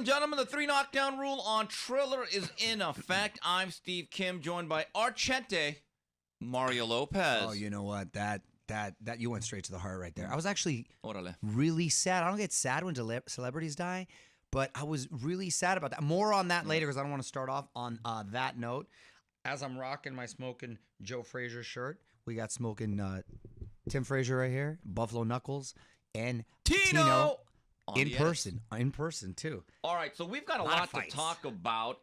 and gentlemen, the 3 knockdown rule on Triller is in effect. I'm Steve Kim, joined by Archente, Mario Lopez. Oh, you know what? That you went straight to the heart right there. I was actually Orale. really sad. I don't get sad when celebrities die, but I was really sad about that. More on that later because I don't want to start off on that note. As I'm rocking my smoking Joe Frazier shirt, we got smoking Tim Frazier right here, Buffalo Knuckles, and Tino in person too. All right, so we've got a lot to talk about.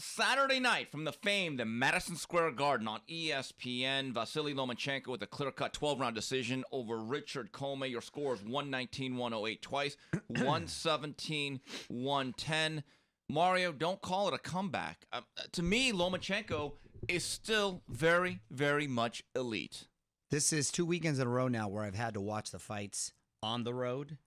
Saturday night from the famed Madison Square Garden on ESPN, Vasyl Lomachenko with a clear-cut 12-round decision over Richard Commey. Your score is 119-108 twice, 117-110. Mario, don't call it a comeback. To me, Lomachenko is still very, very much elite. This is 2 weekends in a row now where I've had to watch the fights on the road.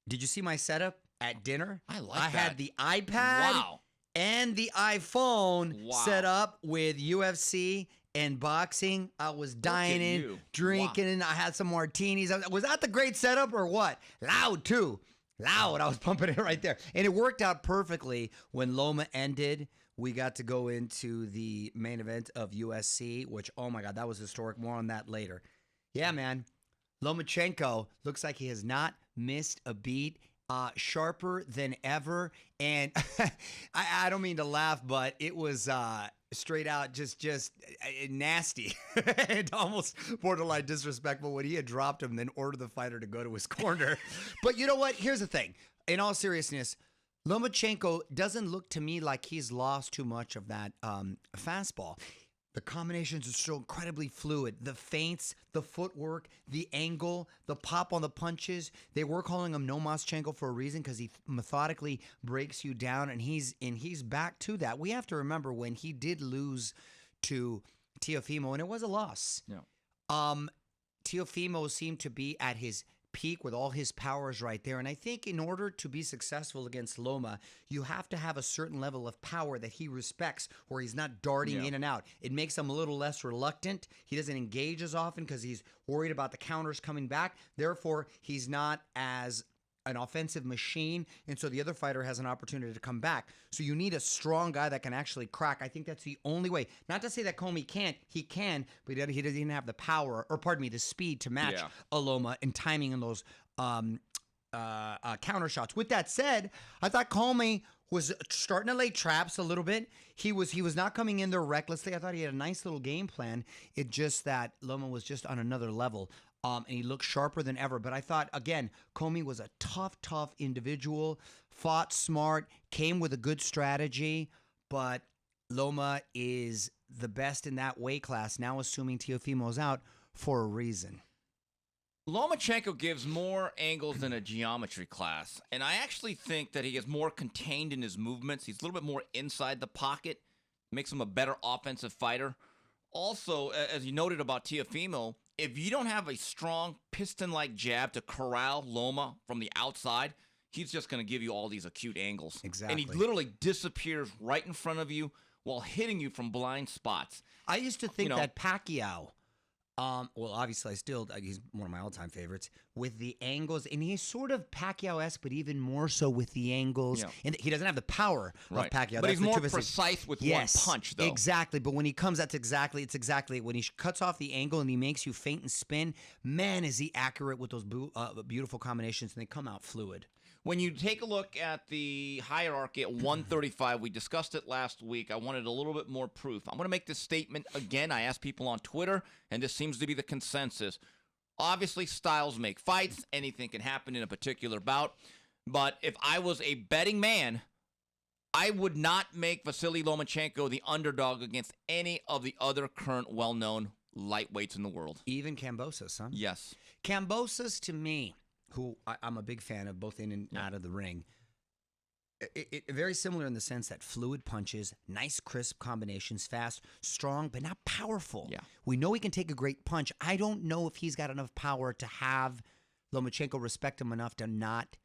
Did you see my setup at dinner? I I had the iPad and the iPhone set up with UFC and boxing. I was dining, drinking, and I had some martinis. Was that the great setup or what? Loud, too. Loud. I was pumping it right there. And it worked out perfectly when Loma ended. We got to go into the main event of USC, which, oh, my God, that was historic. More on that later. Yeah, man. Lomachenko looks like he has not missed a beat. Sharper than ever. And I don't mean to laugh, but it was straight out just nasty. And almost borderline disrespectful when he had dropped him, then ordered the fighter to go to his corner. But you know what? Here's the thing. In all seriousness, Lomachenko doesn't look to me like he's lost too much of that fastball. The combinations are so incredibly fluid. The feints, the footwork, the angle, the pop on the punches. They were calling him Lomachenko for a reason because he methodically breaks you down, and he's back to that. We have to remember when he did lose to Teofimo, and it was a loss. Yeah. Teofimo seemed to be at his peak with all his powers right there. And I think in order to be successful against Loma, you have to have a certain level of power that he respects where he's not darting in and out. It makes him a little less reluctant. He doesn't engage as often because he's worried about the counters coming back. Therefore, he's not as an offensive machine, and so the other fighter has an opportunity to come back. So you need a strong guy that can actually crack. I think that's the only way. Not to say that Commey can't. He can, but he doesn't have the power, or pardon me, the speed to match Loma and timing in those counter shots. With that said, I thought Commey was starting to lay traps a little bit. He was not coming in there recklessly. I thought he had a nice little game plan. It just that Loma was just on another level. And he looked sharper than ever. But I thought, again, Commey was a tough individual, fought smart, came with a good strategy. But Loma is the best in that weight class, now assuming Teofimo's out, for a reason. Lomachenko gives more angles than a geometry class. And I actually think that he is more contained in his movements. He's a little bit more inside the pocket. Makes him a better offensive fighter. Also, as you noted about Teofimo, if you don't have a strong piston-like jab to corral Loma from the outside, he's just going to give you all these acute angles. Exactly. And he literally disappears right in front of you while hitting you from blind spots. I used to think that Pacquiao, well, obviously he's one of my all-time favorites, with the angles, and he's sort of Pacquiao-esque, but even more so with the angles. Yeah. And he doesn't have the power of Pacquiao. But he's more precise with one punch, though. Exactly, but when he comes, it's exactly, when he cuts off the angle and he makes you feint and spin, man, is he accurate with those beautiful combinations, and they come out fluid. When you take a look at the hierarchy at 135, we discussed it last week. I wanted a little bit more proof. I'm going to make this statement again. I asked people on Twitter, and this seems to be the consensus. Obviously, styles make fights. Anything can happen in a particular bout. But if I was a betting man, I would not make Vasyl Lomachenko the underdog against any of the other current well-known lightweights in the world. Even Cambosas, huh? Yes. Cambosas, to me, who I'm a big fan of both in and out of the ring, very similar in the sense that fluid punches, nice crisp combinations, fast, strong, but not powerful. Yeah. We know he can take a great punch. I don't know if he's got enough power to have Lomachenko respect him enough to not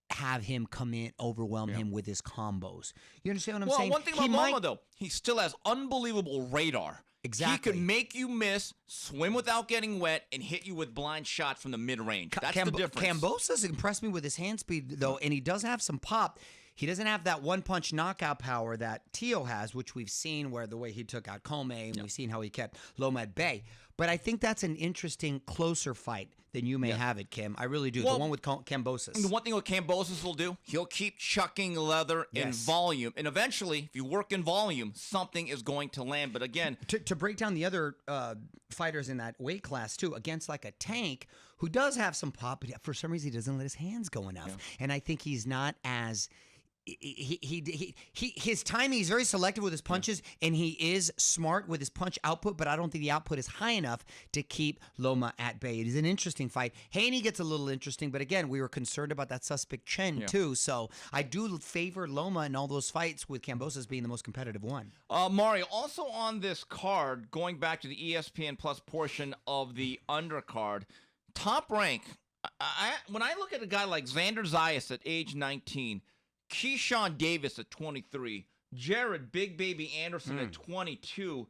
have him come in, overwhelm him with his combos. You understand what I'm saying? Well, one thing about Loma, though, he still has unbelievable radar. Exactly. He could make you miss, swim without getting wet, and hit you with blind shots from the mid-range. That's the difference. Cambosas impressed me with his hand speed, though, and he does have some pop. He doesn't have that one-punch knockout power that Tio has, which we've seen where the way he took out Commey, and we've seen how he kept Loma at bay. But I think that's an interesting, closer fight than you may have it, Kim. I really do. The one with Cambosas. The one thing what Cambosas will do, he'll keep chucking leather in volume. And eventually, if you work in volume, something is going to land. But again... To break down the other fighters in that weight class, too, against like a Tank who does have some pop, but for some reason he doesn't let his hands go enough. And I think he's not as... His timing, he's very selective with his punches, and he is smart with his punch output, but I don't think the output is high enough to keep Loma at bay. It is an interesting fight. Haney gets a little interesting, but again, we were concerned about that suspect Chen too, so I do favor Loma in all those fights, with Cambosas being the most competitive one. Mario, also on this card, going back to the ESPN Plus portion of the undercard, Top Rank, when I look at a guy like Xander Zayas at age 19, Keyshawn Davis at 23, Jared Big Baby Anderson at 22.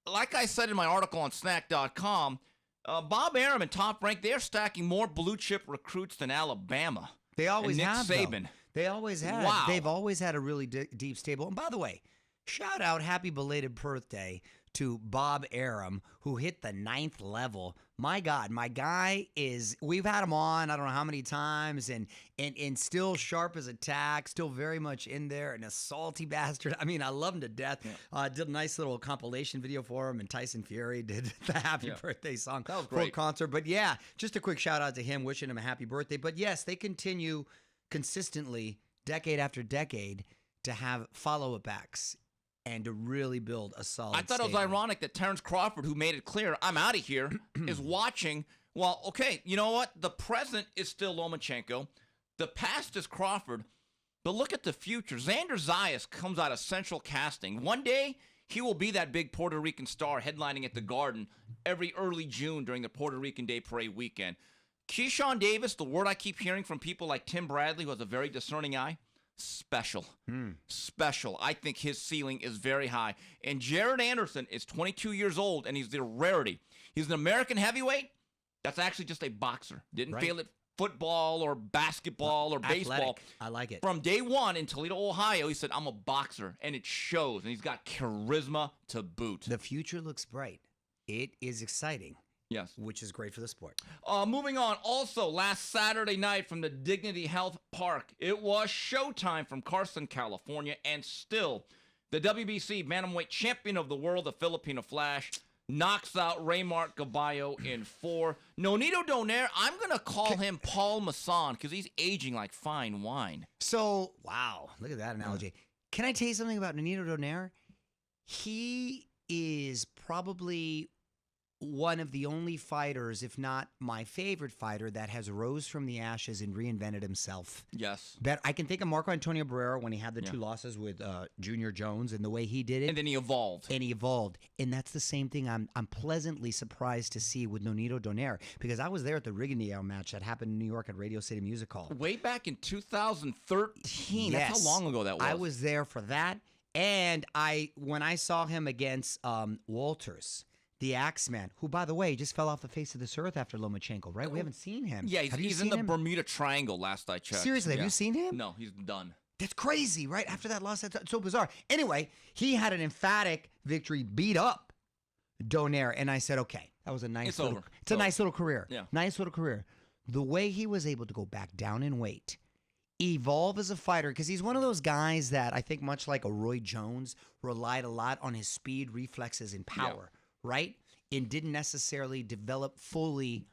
Like I said in my article on snack.com, Bob Arum and Top Rank, they're stacking more blue chip recruits than Alabama. They always Nick have. Saban. They always have. Wow. They've always had a really deep stable. And by the way, shout out, happy belated birthday to Bob Arum, who hit the 9th level. My God, my guy is, we've had him on, I don't know how many times, and still sharp as a tack, still very much in there, and a salty bastard. I mean, I love him to death. Did a nice little compilation video for him, and Tyson Fury did the happy birthday song for a concert. But yeah, just a quick shout out to him, wishing him a happy birthday. But yes, they continue consistently, decade after decade, to have follow-up acts and to really build a solid I thought it was ironic that Terrence Crawford, who made it clear, I'm out of here, is watching. Well, okay, you know what? The present is still Lomachenko. The past is Crawford. But look at the future. Xander Zayas comes out of Central Casting. One day, he will be that big Puerto Rican star headlining at the Garden every early June during the Puerto Rican Day Parade weekend. Keyshawn Davis, the word I keep hearing from people like Tim Bradley, who has a very discerning eye, special. Special. I think his ceiling is very high. And Jared Anderson is 22 years old, and he's the rarity. He's an American heavyweight. That's actually just a boxer. Didn't fail at football or basketball or baseball. I like it. From day one in Toledo, Ohio, he said, I'm a boxer, and it shows. And he's got charisma to boot. The future looks bright. It is exciting. Yes. Which is great for the sport. Moving on, also last Saturday night from the Dignity Health Park, it was showtime from Carson, California, and still the WBC Bantamweight Champion of the World, the Filipino Flash, knocks out Reymart Gaballo in 4. Nonito Donaire, I'm going to call him Paul Masson because he's aging like fine wine. So, wow, look at that analogy. Can I tell you something about Nonito Donaire? He is probably one of the only fighters, if not my favorite fighter, that has rose from the ashes and reinvented himself. Yes. I can think of Marco Antonio Barrera when he had the 2 losses with Junior Jones and the way he did it. And then he evolved. And that's the same thing I'm pleasantly surprised to see with Nonito Donaire, because I was there at the Rigondeaux match that happened in New York at Radio City Music Hall. Way back in 2013. Yes. That's how long ago that was. I was there for that. And when I saw him against Walters, the Axeman, who, by the way, just fell off the face of this earth after Lomachenko, right? We haven't seen him. Yeah, he's in the Bermuda Triangle, last I checked. Seriously, have you seen him? No, he's done. That's crazy, right? After that loss, that's so bizarre. Anyway, he had an emphatic victory, beat up Donaire, and I said, okay, that was a nice It's little, over. It's a nice little career. Yeah. Nice little career. The way he was able to go back down in weight, evolve as a fighter, because he's one of those guys that I think, much like a Roy Jones, relied a lot on his speed, reflexes, and power, right? And didn't necessarily develop fully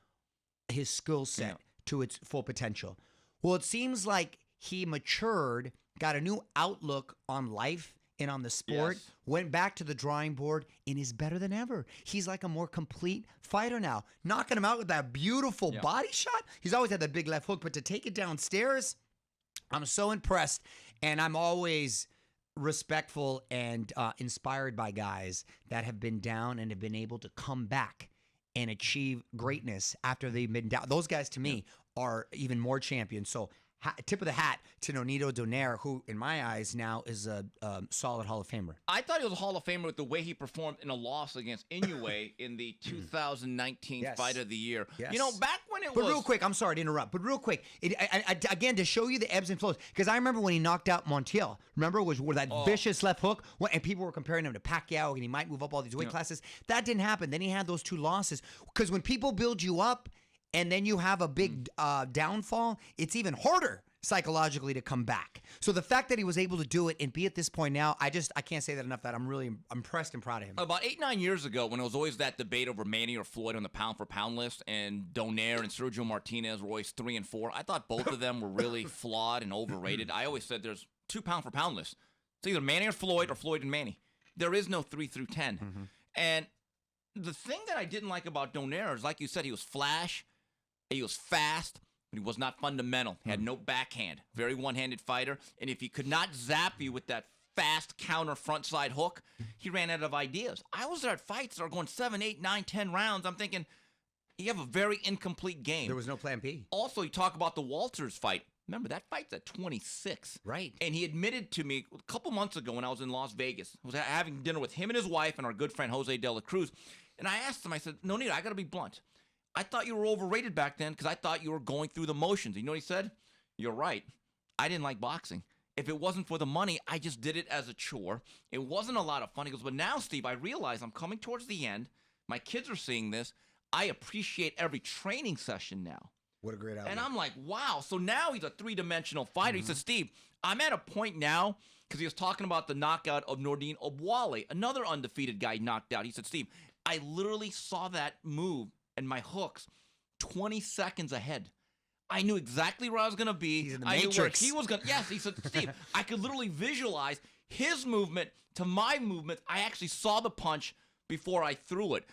his skill set to its full potential. Well, it seems like he matured, got a new outlook on life and on the sport, went back to the drawing board, and is better than ever. He's like a more complete fighter now. Knocking him out with that beautiful body shot. He's always had that big left hook, but to take it downstairs, I'm so impressed. And I'm always respectful and inspired by guys that have been down and have been able to come back and achieve greatness after they've been down. Those guys, to me, are even more champions. So tip of the hat to Nonito Donaire, who, in my eyes, now is a solid Hall of Famer. I thought he was a Hall of Famer with the way he performed in a loss against Inoue in the 2019 Fight of the Year. Yes. You know, back when it But was... real quick, I'm sorry to interrupt, but real quick, again, to show you the ebbs and flows, because I remember when he knocked out Montiel, remember, was with that vicious left hook, and people were comparing him to Pacquiao, and he might move up all these weight classes. That didn't happen. Then he had those 2 losses, because when people build you up, and then you have a big downfall, it's even harder psychologically to come back. So the fact that he was able to do it and be at this point now, I can't say that enough, that I'm really impressed and proud of him. About 8-9 years ago, when it was always that debate over Manny or Floyd on the pound-for-pound list, and Donaire and Sergio Martinez were always 3 and 4, I thought both of them were really flawed and overrated. I always said there's 2 pound-for-pound lists. It's either Manny or Floyd and Manny. There is no 3 through 10. And the thing that I didn't like about Donaire is, like you said, he was flash, he was fast, but he was not fundamental. He had no backhand. Very one-handed fighter. And if he could not zap you with that fast counter front-side hook, he ran out of ideas. I was there at fights that are going 7, 8, 9, 10 rounds. I'm thinking, you have a very incomplete game. There was no plan B. Also, you talk about the Walters fight. Remember, that fight's at 26. Right. And he admitted to me a couple months ago when I was in Las Vegas. I was having dinner with him and his wife and our good friend Jose De La Cruz. And I asked him, I said, Nonito, I got to be blunt. I thought you were overrated back then because I thought you were going through the motions. You know what he said? You're right. I didn't like boxing. If it wasn't for the money, I just did it as a chore. It wasn't a lot of fun. He goes, but now, Steve, I realize I'm coming towards the end. My kids are seeing this. I appreciate every training session now. What a great outlet. And I'm like, wow. So now he's a 3-dimensional fighter. He said, Steve, I'm at a point now, because he was talking about the knockout of Nordine Obuale, another undefeated guy knocked out. He said, Steve, I literally saw that move and my hooks 20 seconds ahead. I knew exactly where I was going to be. He's in the I Matrix. knew where he was going to. Yes, he said, Steve, I could literally visualize his movement to my movement. I actually saw the punch before I threw it.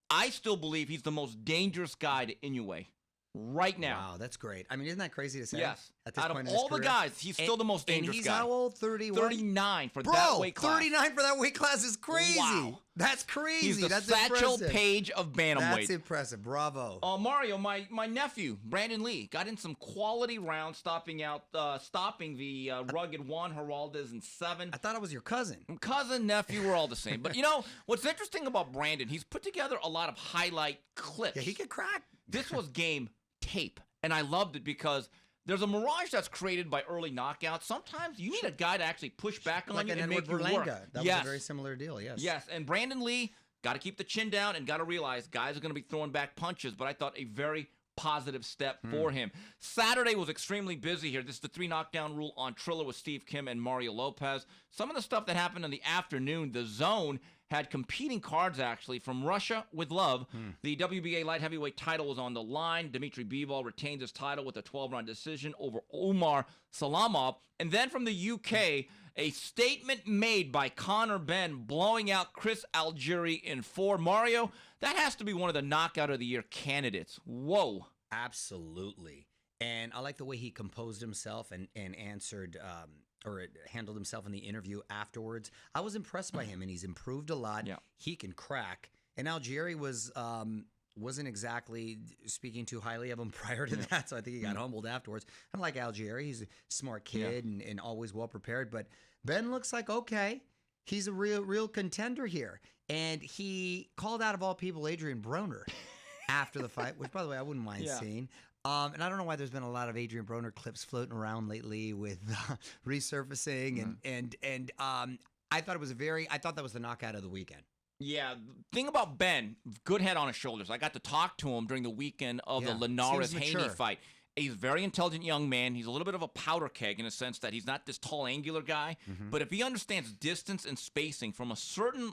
I still believe he's the most dangerous guy to Inoue right now. Wow, that's great. I mean, isn't that crazy to say? Yes. At this Out point of in his all the career? guys, he's still the most dangerous and he's guy. how old? 30 what? 39 for that weight class. 39 for that weight class is crazy. Wow. That's crazy. He's the That's Satchel impressive. Paige of bantamweight. That's impressive. Bravo. Mario, my nephew, Brandon Lee, got in some quality rounds, stopping the rugged Juan Heraldez in 7. I thought it was your cousin. Cousin, nephew, we're all the same. But you know, what's interesting about Brandon, he's put together a lot of highlight clips. Yeah, he could crack. This was game tape, and I loved it because there's a mirage that's created by early knockouts. Sometimes you need a guy to actually push back on you and make you work. That was a very similar deal, yes. Yes, and Brandon Lee, got to keep the chin down and got to realize guys are going to be throwing back punches, but I thought a very positive step for him. Saturday was extremely busy here. This is the 3 knockdown rule on Triller with Steve Kim and Mario Lopez. Some of the stuff that happened in the afternoon, the Zone had competing cards, actually, from Russia with love. The WBA light heavyweight title was on the line. Dmitry Bivol retained his title with a 12-round decision over Umar Salamov. And then from the UK, a statement made by Conor Benn blowing out Chris Algieri in 4. Mario, that has to be one of the knockout of the year candidates. Whoa. Absolutely. And I like the way he composed himself and answered or handled himself in the interview afterwards. I was impressed by him, and he's improved a lot. Yeah. He can crack. And Algieri wasn't exactly speaking too highly of him prior to that, so I think he got humbled afterwards. I like Algieri. He's a smart kid and always well-prepared. But Ben looks like, okay, he's a real contender here. And he called out, of all people, Adrian Broner after the fight, which, by the way, I wouldn't mind seeing. And I don't know why there's been a lot of Adrian Broner clips floating around lately with resurfacing, and I thought that was the knockout of the weekend. Yeah, thing about Ben, good head on his shoulders. I got to talk to him during the weekend of the Linares-Haney fight. He's a very intelligent young man. He's a little bit of a powder keg in a sense that he's not this tall, angular guy. But if he understands distance and spacing from a certain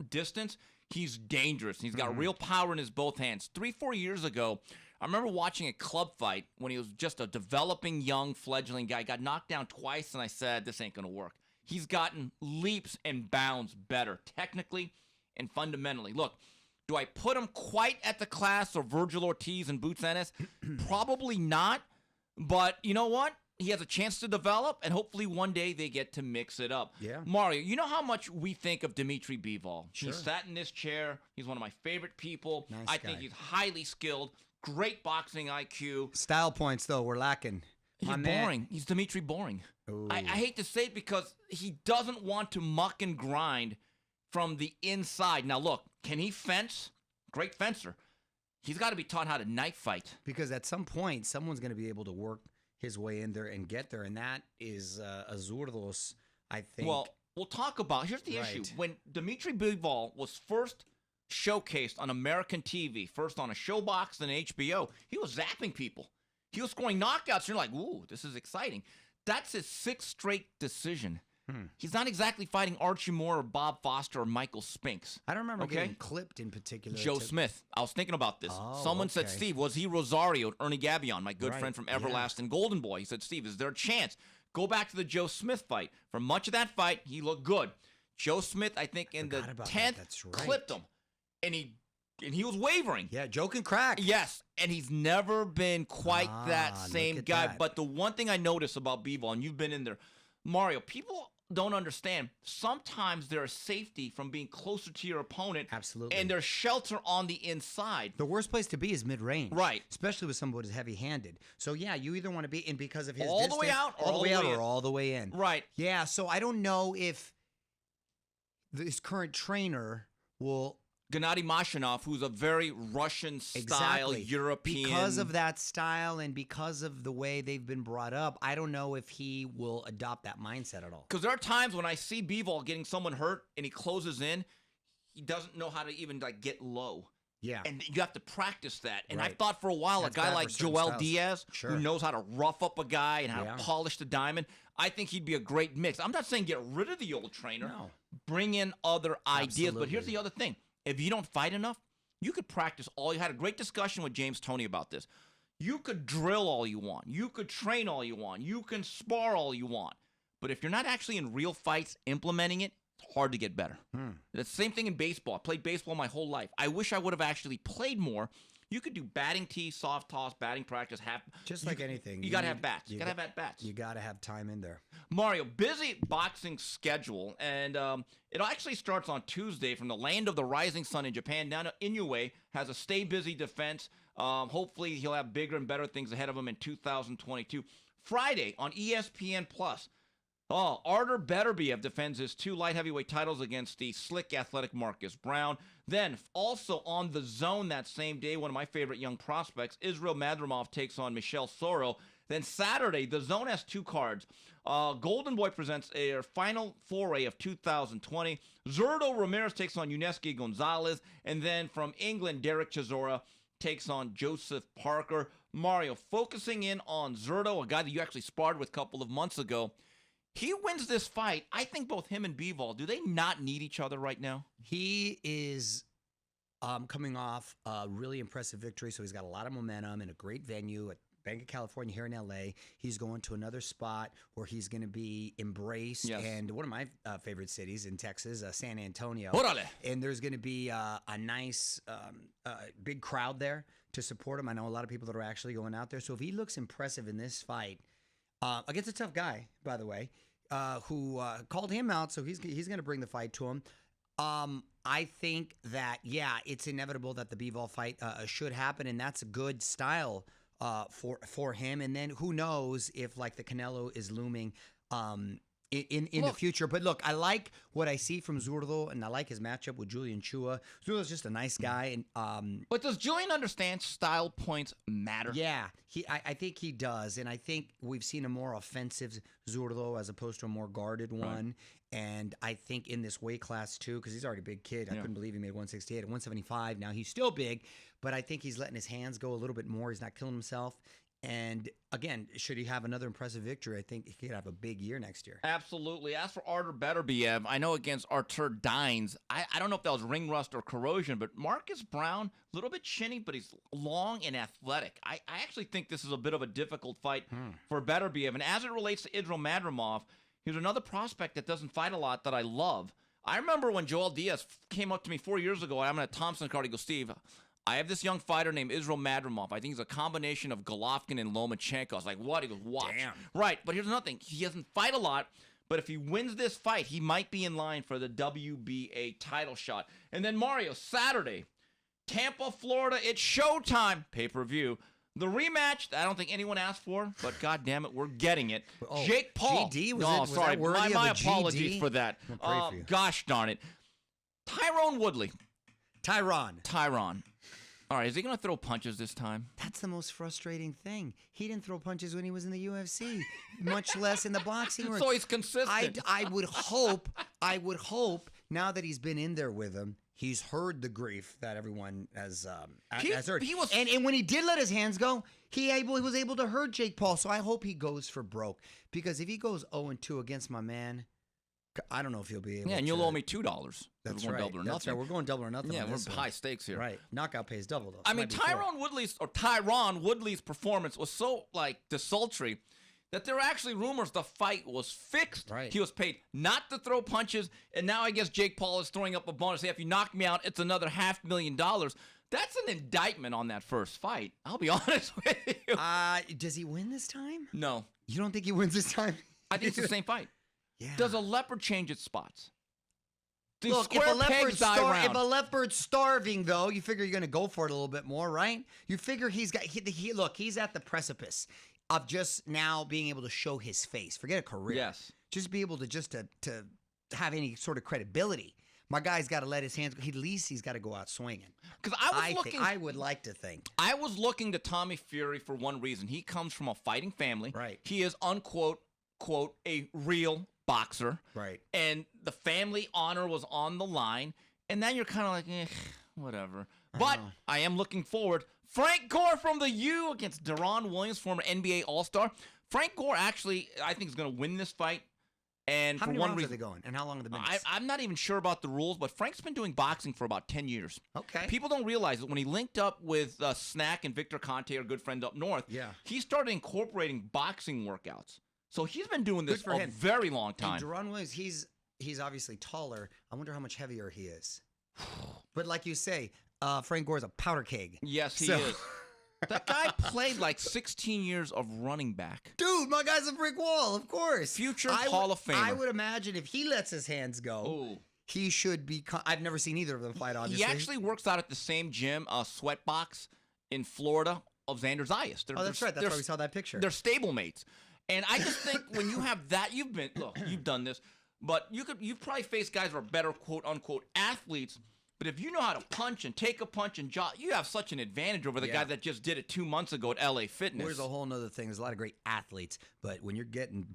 distance, he's dangerous. He's got real power in his both hands. 3-4 years ago, I remember watching a club fight when he was just a developing young fledgling guy. Got knocked down twice, and I said, this ain't going to work. He's gotten leaps and bounds better, technically and fundamentally. Look, do I put him quite at the class of Virgil Ortiz and Boots Ennis? Probably not, but you know what? He has a chance to develop, and hopefully one day they get to mix it up. Yeah. Mario, you know how much we think of Dmitry Bivol. Sure. He sat in this chair. He's one of my favorite people. Nice I guy. think he's highly skilled. Great boxing IQ. Style points, though, we're lacking. He's boring. He's Dmitry Boring. I hate to say it because he doesn't want to muck and grind from the inside. Now, look, can he fence? Great fencer. He's got to be taught how to knife fight. Because at some point, someone's going to be able to work his way in there and get there, and that is Azurdos, I think. Well, we'll talk about. Here's the issue: when Dmitry Bivol was first showcased on American TV, first on a Showbox, then HBO, he was zapping people. He was scoring knockouts. And you're like, ooh, this is exciting. That's his 6th straight decision. He's not exactly fighting Archie Moore or Bob Foster or Michael Spinks. I don't remember getting clipped in particular. Joe Smith. I was thinking about this. Someone said, Steve, was he Rosario, Ernie Gabion, my good friend from Everlasting Golden Boy? He said, Steve, is there a chance? Go back to the Joe Smith fight. For much of that fight, he looked good. Joe Smith, I think, in the 10th, clipped him. And he was wavering. Yeah, Joe can crack. Yes, and he's never been quite that same guy. That. But the one thing I notice about Bivol, and you've been in there, Mario, people don't understand. Sometimes there's safety from being closer to your opponent. Absolutely. And there's shelter on the inside. The worst place to be is mid-range. Right. Especially with someone who's heavy-handed. So, yeah, you either want to be in because of his all distance, the way out, all the way out, or all the way in. Right. Yeah, so I don't know if this current trainer will... Gennady Mashinov, who's a very Russian-style European. Because of that style and because of the way they've been brought up, I don't know if he will adopt that mindset at all. Because there are times when I see Bivol getting someone hurt and he closes in, he doesn't know how to even get low. Yeah. And you have to practice that. And I thought for a while, a guy like Joel Diaz, who knows how to rough up a guy and how to polish the diamond, I think he'd be a great mix. I'm not saying get rid of the old trainer. No. Bring in other ideas. But here's the other thing. If you don't fight enough, you could practice all. You had a great discussion with James Toney about this. You could drill all you want. You could train all you want. You can spar all you want. But if you're not actually in real fights implementing it, it's hard to get better. The same thing in baseball. I played baseball my whole life. I wish I would have actually played more. You could do batting tee, soft toss, batting practice. Just like anything. You got to have bats. You got to have at-bats. You got to have time in there. Mario, busy boxing schedule. And it actually starts on Tuesday from the land of the rising sun in Japan. Now Inoue has a stay busy defense. Hopefully he'll have bigger and better things ahead of him in 2022. Friday on ESPN+. Artur Beterbiev defends his 2 light heavyweight titles against the slick athletic Marcus Brown. Then, also on the zone that same day, one of my favorite young prospects, Israel Madrimov takes on Michel Soro. Then Saturday, the zone has 2 cards. Golden Boy presents a final foray of 2020. Zurdo Ramirez takes on Yuneski Gonzalez. And then from England, Derek Chisora takes on Joseph Parker. Mario, focusing in on Zurdo, a guy that you actually sparred with a couple of months ago. He wins this fight. I think both him and Bivol, do they not need each other right now? He is coming off a really impressive victory, so he's got a lot of momentum in a great venue at Bank of California here in L.A. He's going to another spot where he's going to be embraced. Yes. And one of my favorite cities in Texas, San Antonio. Orale. And there's going to be a nice big crowd there to support him. I know a lot of people that are actually going out there. So if he looks impressive in this fight, against a tough guy, by the way, who called him out, so he's going to bring the fight to him. I think that, it's inevitable that the Bivol fight should happen, and that's a good style for him. And then who knows if, like, the Canelo is looming in the future. But look, I like what I see from Zurdo, and I like his matchup with Julian Chua. Zurdo's just a nice guy. And but does Julian understand style points matter? Yeah, I think he does. And I think we've seen a more offensive Zurdo as opposed to a more guarded one. And I think in this weight class, too, because he's already a big kid. I couldn't believe he made 168 at 175. Now he's still big, but I think he's letting his hands go a little bit more. He's not killing himself. And again, should he have another impressive victory, I think he could have a big year next year. Absolutely. As for Artur Beterbiev, I know against Artur Dines, I don't know if that was ring rust or corrosion, but Marcus Brown, a little bit chinny, but he's long and athletic. I actually think this is a bit of a difficult fight for Beterbiev. And as it relates to Israel Madrimov, here's another prospect that doesn't fight a lot that I love. I remember when Joel Diaz came up to me 4 years ago, I'm at Thompson card, he goes, Steve, I have this young fighter named Israel Madrimov. I think he's a combination of Golovkin and Lomachenko. I was like, what? He goes, watch. Damn. Right, but here's another thing. He doesn't fight a lot, but if he wins this fight, he might be in line for the WBA title shot. And then Mario, Saturday, Tampa, Florida, it's showtime. Pay-per-view. The rematch, I don't think anyone asked for, but God damn it, we're getting it. Oh, Jake Paul. GD? Was that worthy my of a apologies GD? for that. I'll pray for you. Gosh darn it. Tyron Woodley. Tyron. All right, is he going to throw punches this time? That's the most frustrating thing. He didn't throw punches when he was in the UFC, much less in the boxing ring. So he's consistent. I would hope, now that he's been in there with him, he's heard the grief that everyone has heard. And when he did let his hands go, he was able to hurt Jake Paul. So I hope he goes for broke. Because if he goes 0-2 against my man, I don't know if he'll be able to. Yeah, and you'll owe me $2. That's we're right. Double or That's nothing. right. We're going double or nothing. Yeah, on we're this one. high stakes here. Right. Knockout pays double, though. I mean, Tyron Woodley's performance was so, desultory that there were actually rumors the fight was fixed. Right. He was paid not to throw punches, and now I guess Jake Paul is throwing up a bonus. Hey, if you knock me out, it's another $500,000. That's an indictment on that first fight. I'll be honest with you. Does he win this time? No. You don't think he wins this time? I think it's the same fight. Yeah. Does a leopard change its spots? Look, if a leopard's starving, though, you figure you're going to go for it a little bit more, right? You figure he's at the precipice of just now being able to show his face. Forget a career. Yes. Just be able to have any sort of credibility. My guy's got to let his hands go. At least he's got to go out swinging. Because I would like to think. I was looking to Tommy Fury for one reason. He comes from a fighting family. Right. He is, unquote, quote, a real boxer. Right. And the family honor was on the line. And then you're kind of like, whatever. But I am looking forward. Frank Gore from the U against Deron Williams, former NBA All-Star. Frank Gore actually, I think, is going to win this fight. And how for many one rounds reason, are they going? And how long are the minutes? I'm not even sure about the rules, but Frank's been doing boxing for about 10 years. Okay. People don't realize that when he linked up with Snack and Victor Conte, our good friend up north, he started incorporating boxing workouts. So he's been doing this for a very long time. And Deron Williams, he's obviously taller. I wonder how much heavier he is. But like you say, Frank Gore's a powder keg. Yes, he is. That guy played like 16 years of running back. Dude, my guy's a brick wall, of course. Future Hall of Famer. I would imagine if he lets his hands go, he should be... I've never seen either of them fight, obviously. He actually works out at the same gym, Sweatbox, in Florida, of Xander Zayas. That's right. That's why we saw that picture. They're stablemates. And I just think when you have that, you've done this, but you've probably faced guys who are better, quote unquote, athletes. But if you know how to punch and take a punch and jaw, you have such an advantage over the guy that just did it 2 months ago at LA Fitness. There's a whole nother thing. There's a lot of great athletes, but when you're getting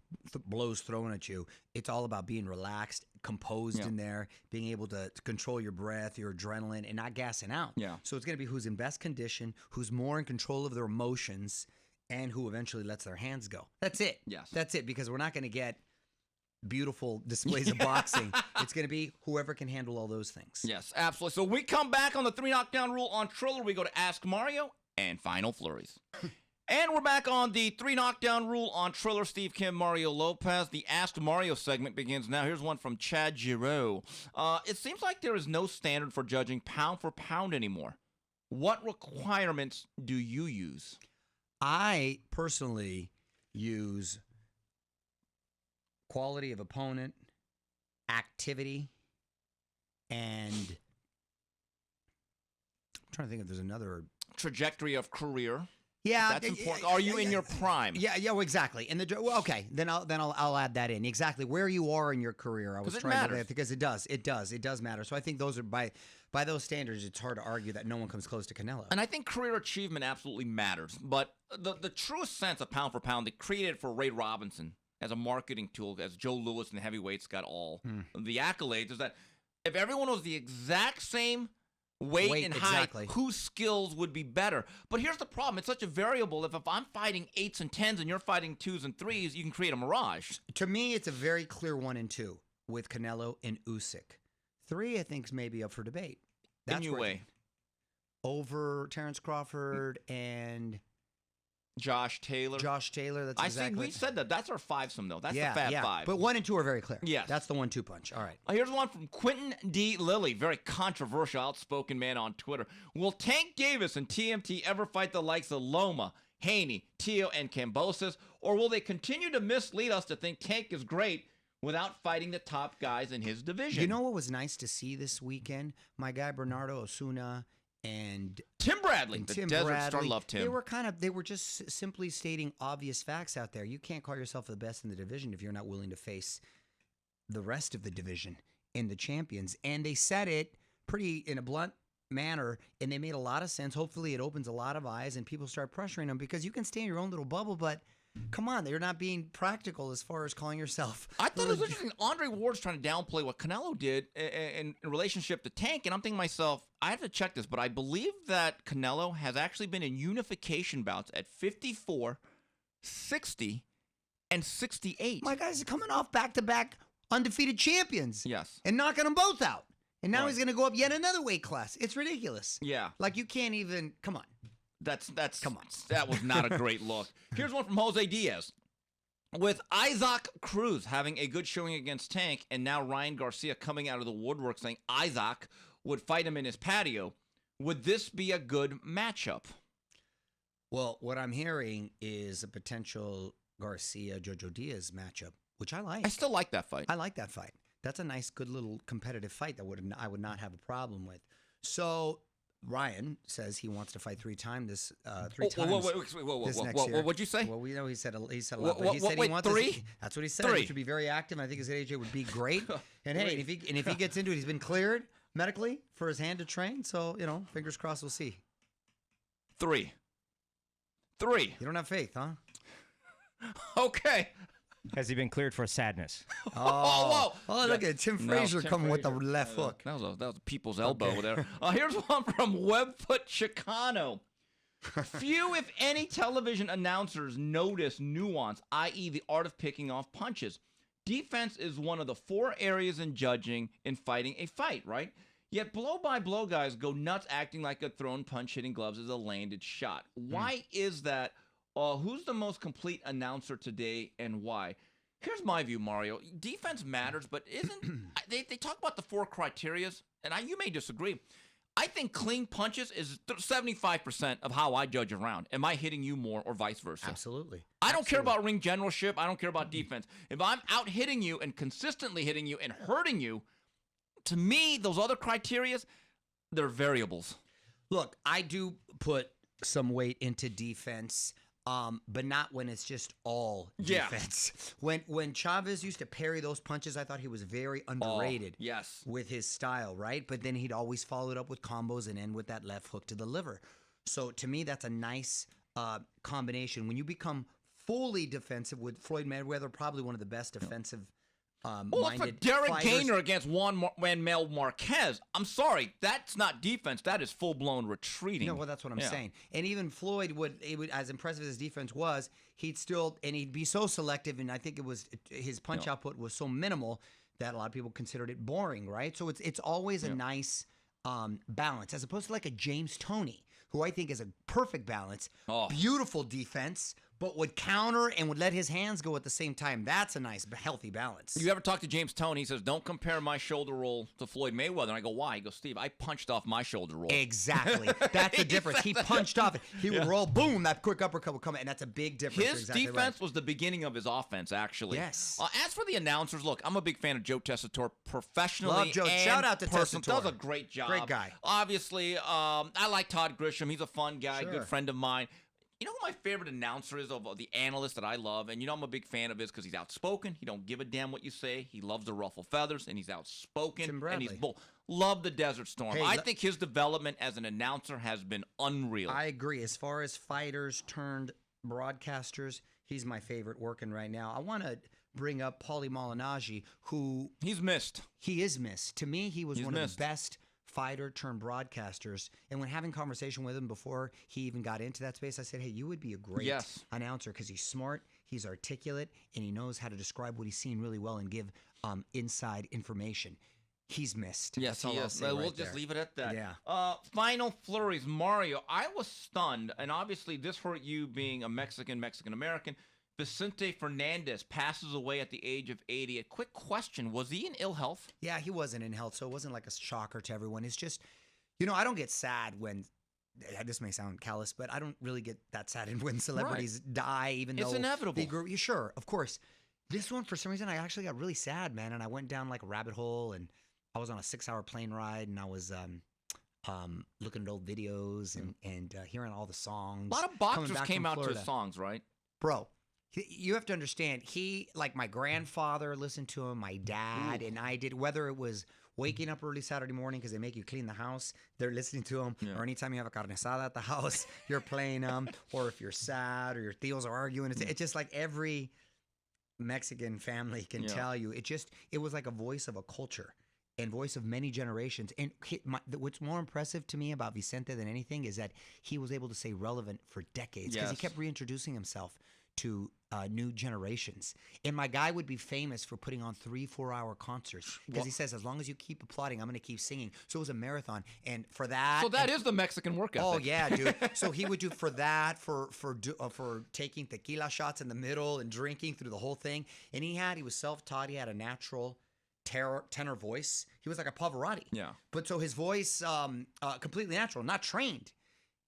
blows thrown at you, it's all about being relaxed, composed in there, being able to control your breath, your adrenaline, and not gassing out. Yeah. So it's going to be who's in best condition, who's more in control of their emotions, and who eventually lets their hands go. That's it. Yes. That's it, because we're not going to get beautiful displays of boxing. It's going to be whoever can handle all those things. Yes, absolutely. So we come back on the 3 knockdown rule on Triller. We go to Ask Mario and Final Flurries. And we're back on the 3 knockdown rule on Triller. Steve Kim, Mario Lopez. The Ask Mario segment begins now. Here's one from Chad Giroux. It seems like there is no standard for judging pound for pound anymore. What requirements do you use? I personally use quality of opponent, activity, and I'm trying to think if there's another trajectory of career. Yeah, that's important. Are you in your prime? Yeah, well, exactly. And okay, then I'll add that in. Exactly where you are in your career. I was trying to because it does matter. So I think those are by those standards, it's hard to argue that no one comes close to Canelo. And I think career achievement absolutely matters. But the truest sense of pound for pound, they created for Ray Robinson as a marketing tool, as Joe Louis and the heavyweights got all the accolades, is that if everyone was the exact same weight and height, whose skills would be better? But here's the problem. It's such a variable. If I'm fighting 8s and 10s and you're fighting 2s and 3s, you can create a mirage. To me, it's a very clear 1 and 2 with Canelo and Usyk. 3, I think, is maybe up for debate. That's in your way. Over Terrence Crawford and Josh Taylor. That's exactly. We said that. That's our 5-some, though. That's the Fab 5. But 1 and 2 are very clear. Yes. That's the 1-2 punch. All right. Here's one from Quentin D. Lilly, very controversial, outspoken man on Twitter. Will Tank Davis and TMT ever fight the likes of Loma, Haney, Teo, and Cambosas, or will they continue to mislead us to think Tank is great without fighting the top guys in his division? You know what was nice to see this weekend? My guy Bernardo Osuna and Tim Bradley, and the Tim Desert Bradley. Star, loved him. They were just simply stating obvious facts out there. You can't call yourself the best in the division if you're not willing to face the rest of the division and the champions. And they said it pretty in a blunt manner, and they made a lot of sense. Hopefully it opens a lot of eyes and people start pressuring them, because you can stay in your own little bubble, but come on, they're not being practical as far as calling yourself. I thought it was interesting. Andre Ward's trying to downplay what Canelo did in relationship to Tank, and I'm thinking to myself, I have to check this, but I believe that Canelo has actually been in unification bouts at 54, 60, and 68. My guys are coming off back-to-back undefeated champions. Yes. And knocking them both out. And now Right. he's going to go up yet another weight class. It's ridiculous. Yeah. Like, you can't even, come on. That's Come on. That was not a great look. Here's one from Jose Diaz. With Isaac Cruz having a good showing against Tank, and now Ryan Garcia coming out of the woodwork saying Isaac would fight him in his patio, would this be a good matchup? Well, what I'm hearing is a potential Garcia-Jojo Diaz matchup, which I like. I still like that fight. I like that fight. That's a nice, good little competitive fight that I would not have a problem with. So Ryan says he wants to fight three times this next year. What'd you say? Well, we know he said a lot, but he said wait, he wants three? To, that's what he said. Three. He should be very active. And I think his AJ would be great. And hey, if he gets into it, he's been cleared medically for his hand to train. So fingers crossed, we'll see. Three. You don't have faith, huh? Okay. Has he been cleared for sadness? Oh, look at Tim Frazier Tim coming with the Frazier. left hook. That was a people's elbow there. Here's one from Webfoot Chicano. Few, if any, television announcers notice nuance, i.e. the art of picking off punches. Defense is one of the 4 areas in judging in fighting a fight, right? Yet blow-by-blow guys go nuts acting like a thrown punch hitting gloves is a landed shot. Why is that? Who's the most complete announcer today and why? Here's my view, Mario. Defense matters, but they talk about the 4 criterias, and you may disagree. I think clean punches is 75% of how I judge a round. Am I hitting you more or vice versa? Absolutely. I don't care about ring generalship. I don't care about defense. If I'm out hitting you and consistently hitting you and hurting you, to me, those other criterias, they're variables. Look, I do put some weight into defense. But not when it's just all defense. When Chavez used to parry those punches, I thought he was very underrated. Yes. With his style, right? But then he'd always follow it up with combos and end with that left hook to the liver. So to me, that's a nice combination. When you become fully defensive with Floyd Mayweather, probably one of the best defensive for Derek Gainer against Juan Manuel Marquez, I'm sorry, that's not defense. That is full-blown retreating. No, well, that's what I'm saying. And even Floyd would, as impressive as his defense was, he'd be so selective, and I think his punch output was so minimal that a lot of people considered it boring, right? So it's always a nice balance, as opposed to like a James Toney, who I think is a perfect balance. Beautiful defense, but would counter and would let his hands go at the same time. That's a nice, healthy balance. You ever talk to James Toney? He says, don't compare my shoulder roll to Floyd Mayweather. And I go, why? He goes, Steve, I punched off my shoulder roll. Exactly. That's the difference. He punched off it. He would roll, boom, that quick uppercut would come in, and that's a big difference. His defense was the beginning of his offense, actually. Yes. As for the announcers, look, I'm a big fan of Joe Tessitore professionally. Love Joe. And shout out to Tessitore. Tessitore. Does a great job. Great guy. Obviously, I like Todd Grisham. He's a fun guy, Sure. good friend of mine. You know who my favorite announcer is of the analyst that I love? And I'm a big fan of his because he's outspoken. He don't give a damn what you say. He loves to ruffle feathers, and he's outspoken. Tim Bradley. And he's bull. Love the Desert Storm. Hey, I think his development as an announcer has been unreal. I agree. As far as fighters turned broadcasters, he's my favorite working right now. I want to bring up Paulie Malignaggi, who... He's missed. He is missed. To me, he was one of missed. the best fighter turned broadcasters. And when having conversation with him before he even got into that space, I said, hey, you would be a great announcer because he's smart, he's articulate, and he knows how to describe what he's seen really well and give inside information. He's missed. Yes, That's all I'll say we'll right just there. leave it at that. Yeah. Final flurries. Mario, I was stunned, and obviously this hurt you being a Mexican-American. Vicente Fernandez passes away at the age of 80. A quick question, was he in ill health? Yeah, he wasn't in health, so it wasn't like a shocker to everyone. It's just, I don't get sad when, this may sound callous, but I don't really get that sad when celebrities die, even though it's inevitable. They grew, sure, of course. This one, for some reason, I actually got really sad, man, and I went down like a rabbit hole, and I was on a 6-hour plane ride, and I was looking at old videos and hearing all the songs. A lot of boxers came out to his songs, right? Bro, you have to understand, like my grandfather listened to him, my dad, and I did, whether it was waking up early Saturday morning because they make you clean the house, they're listening to them, or anytime you have a carne asada at the house, you're playing them, or if you're sad or your tios are arguing, it's just like every Mexican family can tell you. It was like a voice of a culture and voice of many generations. And what's more impressive to me about Vicente than anything is that he was able to stay relevant for decades because he kept reintroducing himself to new generations. And my guy would be famous for putting on 3-4 hour concerts because he says, as long as you keep applauding, I'm going to keep singing. So it was a marathon. And for that... So that is the Mexican work ethic. Oh, yeah, dude. So he would do for that, for taking tequila shots in the middle and drinking through the whole thing. And he was self-taught. He had a natural tenor voice. He was like a Pavarotti. Yeah. But so his voice, completely natural, not trained,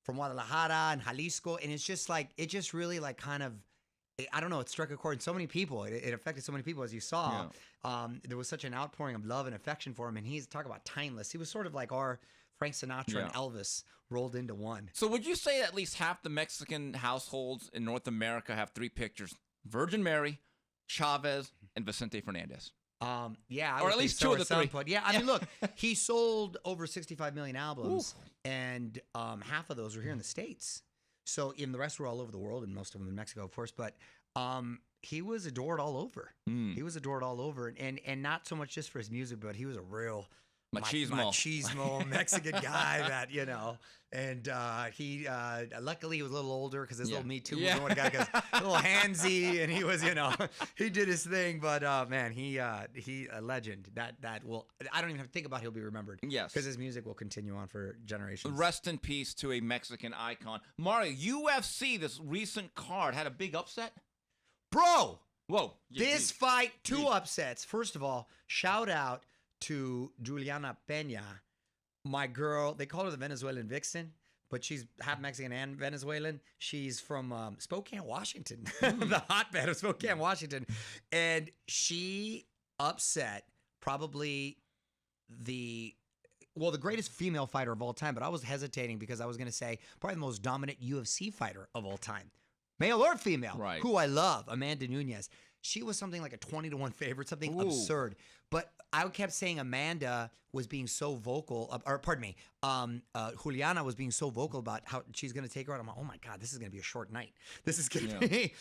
from Guadalajara and Jalisco. And it's just like, it just really like kind of, I don't know, it struck a chord in so many people. It affected so many people, as you saw. Yeah. There was such an outpouring of love and affection for him. And he's talking about timeless. He was sort of like our Frank Sinatra and Elvis rolled into one. So would you say at least half the Mexican households in North America have 3 pictures? Virgin Mary, Chavez, and Vicente Fernandez. Yeah, or at least 2 of the 3. Point. Yeah, I mean, look, he sold over 65 million albums, and half of those were here in the States. So even the rest were all over the world, and most of them in Mexico, of course. But he was adored all over. He was adored all over, and not so much just for his music, but he was a real machismo Mexican guy that, you know. And he luckily he was a little older because his little Me Too was one guy goes a little handsy, and he was, you know, he did his thing. But man, he a legend that will, I don't even have to think about, he'll be remembered. Yes, because his music will continue on for generations. Rest in peace to a Mexican icon. Mario, UFC, this recent card had a big upset. Bro, whoa, this fight, 2 upsets. First of all, shout out to Juliana Peña. My girl, they call her the Venezuelan Vixen, but she's half Mexican and Venezuelan. She's from Spokane, Washington, the hotbed of Spokane, Washington. And she upset probably the greatest female fighter of all time, but I was hesitating because I was going to say probably the most dominant UFC fighter of all time, male or female, who I love, Amanda Nunes. She was something like a 20-1 favorite, something absurd. But I kept saying Amanda was being so vocal, or pardon me, Juliana was being so vocal about how she's going to take her out. I'm like, oh my God, this is going to be a short night. This is going to be.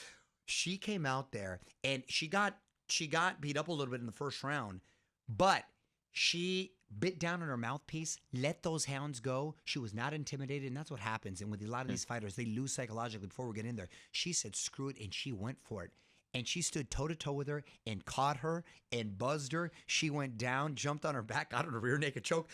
She came out there and she got beat up a little bit in the first round, but she bit down on her mouthpiece, let those hounds go. She was not intimidated, and that's what happens. And with a lot of these fighters, they lose psychologically before we get in there. She said, screw it, and she went for it. And she stood toe-to-toe with her and caught her and buzzed her. She went down, jumped on her back, got her rear naked choke,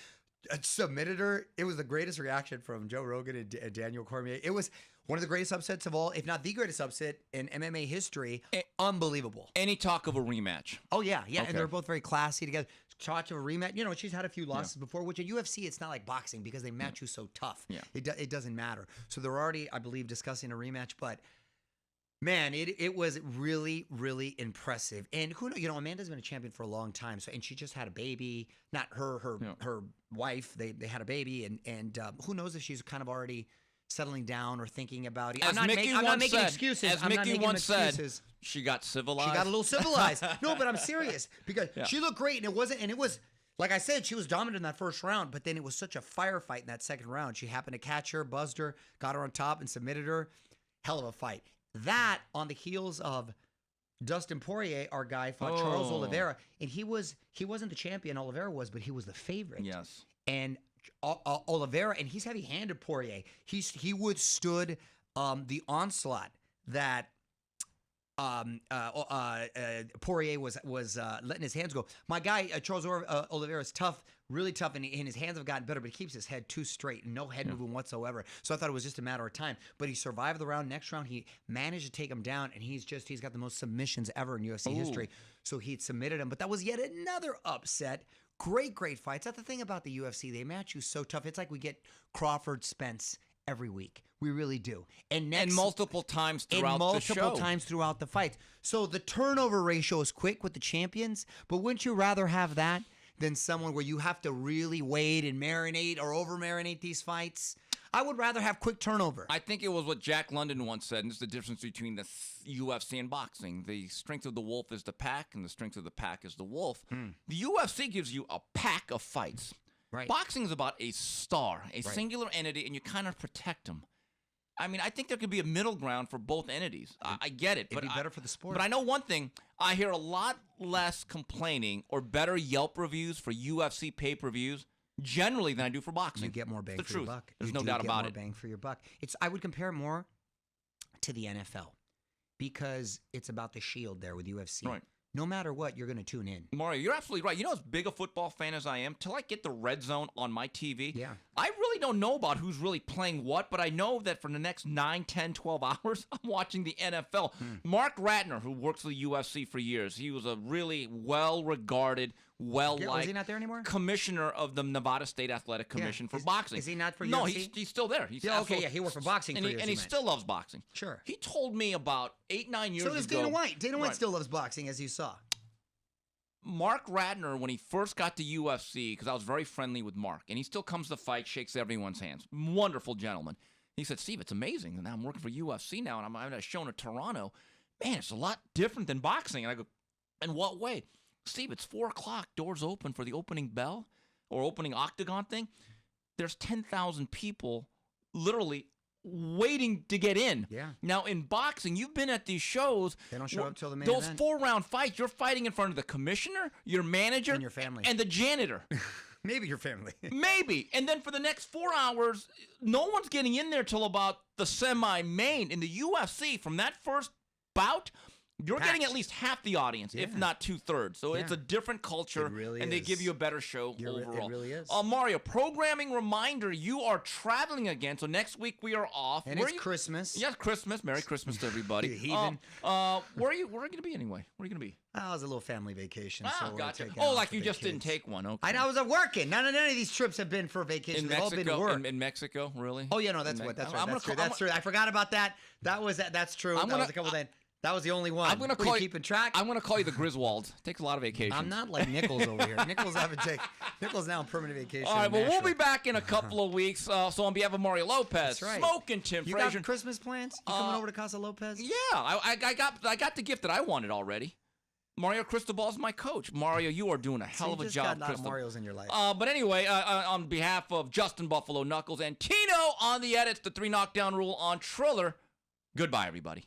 submitted her. It was the greatest reaction from Joe Rogan and Daniel Cormier. It was one of the greatest upsets of all, if not the greatest upset in MMA history. Unbelievable. Any talk of a rematch? Oh, yeah. Okay. And they're both very classy together. Talk of a rematch. You know, she's had a few losses before, which at UFC, it's not like boxing because they match you so tough. Yeah. It doesn't matter. So they're already, I believe, discussing a rematch, but man, it was really, really impressive. And who knows, you know, Amanda's been a champion for a long time. So, and she just had a baby, not her wife. They had a baby, and who knows if she's kind of already settling down or thinking about it. I'm not making excuses. As Mickey once said, she got civilized. She got a little civilized. No, but I'm serious because she looked great, and it was like I said, she was dominant in that first round, but then it was such a firefight in that second round. She happened to catch her, buzzed her, got her on top, and submitted her. Hell of a fight. That on the heels of Dustin Poirier, our guy, fought Charles Oliveira, and he wasn't the champion, Oliveira was, but he was the favorite. Yes. And Oliveira, and he's heavy-handed, Poirier. He withstood the onslaught that Poirier was letting his hands go. My guy, Charles Oliveira, is tough, really tough, and his hands have gotten better, but he keeps his head too straight, no head movement whatsoever. So I thought it was just a matter of time. But he survived the round. Next round, he managed to take him down, and he's got the most submissions ever in UFC history. So he'd submitted him. But that was yet another upset. Great fights. That's the thing about the UFC. They match you so tough. It's like we get Crawford Spence every week. We really do. And multiple times throughout the show. Multiple times throughout the fight. So the turnover ratio is quick with the champions, but wouldn't you rather have that than someone where you have to really wait and marinate or over-marinate these fights. I would rather have quick turnover. I think it was what Jack London once said, and it's the difference between the UFC and boxing. The strength of the wolf is the pack, and the strength of the pack is the wolf. The UFC gives you a pack of fights. Right. Boxing is about a star, a singular entity, and you kind of protect them. I mean, I think there could be a middle ground for both entities. I get it. It'd be better for the sport. But I know one thing. I hear a lot less complaining or better Yelp reviews for UFC pay-per-views generally than I do for boxing. You get more bang the for truth. your buck. There's no doubt about it. Bang for your buck. I would compare it more to the NFL because it's about the shield there with UFC. Right. No matter what, you're going to tune in. Mario, you're absolutely right. You know, as big a football fan as I am, till I get the red zone on my TV, Yeah. I really don't know about who's really playing what, but I know that for the next 9, 10, 12 hours, I'm watching the NFL. Mark Ratner, who works for the UFC for years, he was a really well-regarded, well-liked Is he not there anymore? commissioner of the Nevada State Athletic Commission for boxing. Is he not for No, UFC? he's still there. He's Yeah, okay, he worked for boxing and for he, years, and you he meant. still loves boxing. Sure. He told me about 8, 9 years ago. So does Dana White. Dana White Right. still loves boxing, as you saw. Mark Ratner, when he first got to UFC, because I was very friendly with Mark, and he still comes to fight, shakes everyone's hands. Wonderful gentleman. He said, Steve, it's amazing. And now I'm working for UFC now, and I'm at a show in Toronto. Man, it's a lot different than boxing. And I go, in what way? Steve, it's 4 o'clock. Doors open for the opening bell or opening octagon thing. There's 10,000 people literally waiting to get in. Yeah. Now, in boxing, you've been at these shows. They don't show up till the main Those event. 4-round fights, you're fighting in front of the commissioner, your manager, And your family. and the janitor. Maybe your family. Maybe. And then for the next 4 hours, no one's getting in there till about the semi-main. In the UFC, from that first bout, you're Packed. getting at least half the audience, if Yeah. not 2/3. So it's Yeah. a different culture, It really and they is. give you a better show overall. It really is. Mario, programming reminder, you are traveling again, so next week we are off. And Where it's are you- Christmas. Yes, Christmas. Merry Christmas to everybody. You heathen. Where are you going to be anyway? Where are you going to be? Oh, it was a little family vacation. Ah, so we're gotcha. taking Oh, off like with you the just didn't kids. take one. Okay. I was working. None of these trips have been for vacation. In They've all been Mexico, work. in Mexico, really? Oh yeah, no, that's In what. Me- That's I'm right. gonna That's true. I forgot about that. That's true. I'm That was gonna- a couple days. That was the only one. I'm going to Were call you keeping track? I'm going to call you the Griswold. Takes a lot of vacation. I'm not like Nichols over here. Nichols now on permanent vacation. All right, in well, we'll Nashville. be back in a couple of weeks. So on behalf of Mario Lopez, That's right. Smoking Tim You Frazier. got Christmas plans? You coming over to Casa Lopez? Yeah, I got the gift that I wanted already. Mario Cristobal's my coach. Mario, you are doing a hell of a just job, got a lot of Cristobal. Marios in your life. But anyway, on behalf of Justin Buffalo Knuckles and Tino on the edits, the 3 knockdown rule on Triller, goodbye, everybody.